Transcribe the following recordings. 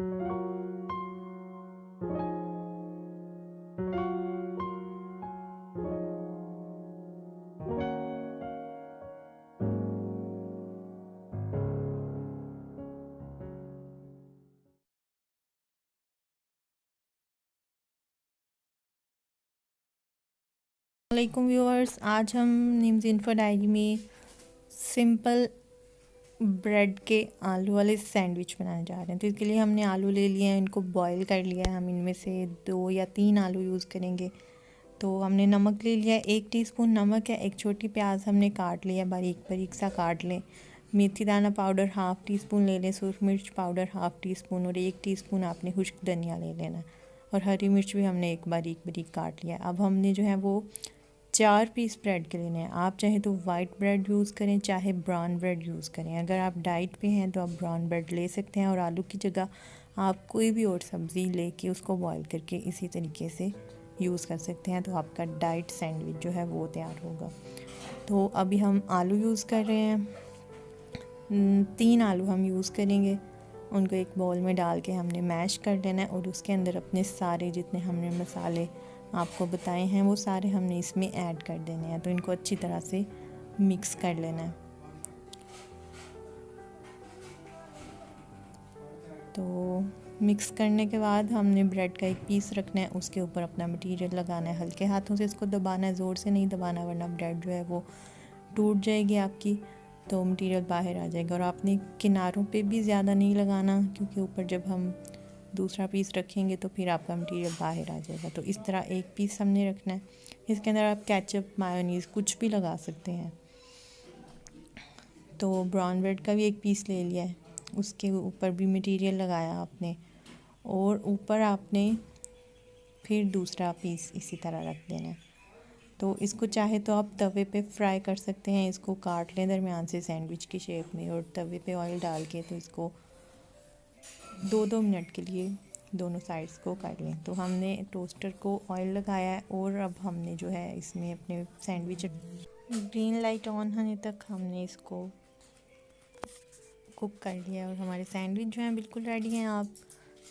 वालेकुम व्यूअर्स, आज हम निम्स इन्फो डायरी में सिंपल ब्रेड के आलू वाले सैंडविच बनाने जा रहे हैं। तो इसके लिए हमने आलू ले लिए हैं, इनको बॉईल कर लिया है। हम इनमें से 2 या 3 आलू यूज़ करेंगे। तो हमने नमक ले लिया है, 1 टीस्पून नमक है। एक छोटी प्याज हमने काट लिया, बारीक बारीक सा काट लें। मेथी दाना पाउडर हाफ़ टी स्पून ले लें। सूरख मिर्च पाउडर हाफ़ टी स्पून और 1 टीस्पून आपने खुश्क धनिया ले लेना। और हरी मिर्च भी हमने एक बारीक बारीक काट लिया। अब हमने जो है वो 4 पीस ब्रेड के लेने हैं। आप चाहे तो वाइट ब्रेड यूज़ करें, चाहे ब्राउन ब्रेड यूज़ करें। अगर आप डाइट पे हैं तो आप ब्राउन ब्रेड ले सकते हैं और आलू की जगह आप कोई भी और सब्ज़ी लेके उसको बॉईल करके इसी तरीके से यूज़ कर सकते हैं। तो आपका डाइट सैंडविच जो है वो तैयार होगा। तो अभी हम आलू यूज़ कर रहे हैं, 3 आलू हम यूज़ करेंगे। उनको एक बाउल में डाल के हमने मैश कर लेना है और उसके अंदर अपने सारे जितने हमने मसाले आपको बताए हैं वो सारे हमने इसमें ऐड कर देने हैं। तो इनको अच्छी तरह से मिक्स कर लेना है। तो मिक्स करने के बाद हमने ब्रेड का एक पीस रखना है, उसके ऊपर अपना मटेरियल लगाना है। हल्के हाथों से इसको दबाना है, ज़ोर से नहीं दबाना वरना ब्रेड जो है वो टूट जाएगी आपकी, तो मटेरियल बाहर आ जाएगा। और आपने किनारों पे भी ज़्यादा नहीं लगाना, क्योंकि ऊपर जब हम दूसरा पीस रखेंगे तो फिर आपका मटेरियल बाहर आ जाएगा। तो इस तरह एक पीस हमने रखना है। इसके अंदर आप केचप मायोनीज़ कुछ भी लगा सकते हैं। तो ब्राउन ब्रेड का भी एक पीस ले लिया है, उसके ऊपर भी मटेरियल लगाया आपने और ऊपर आपने फिर दूसरा पीस इसी तरह रख देना है। तो इसको चाहे तो आप तवे पे फ्राई कर सकते हैं, इसको काट लें दरमियान से सैंडविच की शेप में और तवे पे ऑयल डाल के तो इसको 2-2 मिनट के लिए दोनों साइड्स को कर लें। तो हमने टोस्टर को ऑयल लगाया है और अब हमने जो है इसमें अपने सैंडविच ग्रीन लाइट ऑन होने तक हमने इसको कुक कर लिया और हमारे सैंडविच जो हैं बिल्कुल रेडी हैं। आप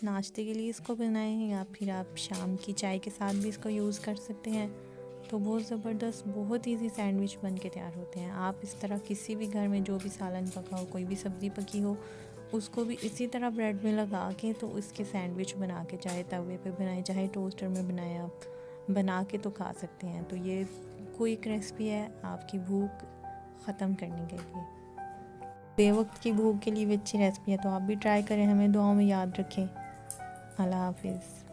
नाश्ते के लिए इसको बनाएं या फिर आप शाम की चाय के साथ भी इसको यूज़ कर सकते हैं। तो बहुत ज़बरदस्त, बहुत इजी सैंडविच बन के तैयार होते हैं। आप इस तरह किसी भी घर में जो भी सालन पका हो, कोई भी सब्ज़ी पकी हो, उसको भी इसी तरह ब्रेड में लगा के तो इसके सैंडविच बना के चाहे तवे पे बनाएं चाहे टोस्टर में बनाएं, आप बना के तो खा सकते हैं। तो ये क्विक रेसिपी है आपकी भूख ख़त्म करने के लिए, बेवक्त की भूख के लिए भी अच्छी रेसिपी है। तो आप भी ट्राई करें, हमें दुआओं में याद रखें। अल्लाह हाफिज़।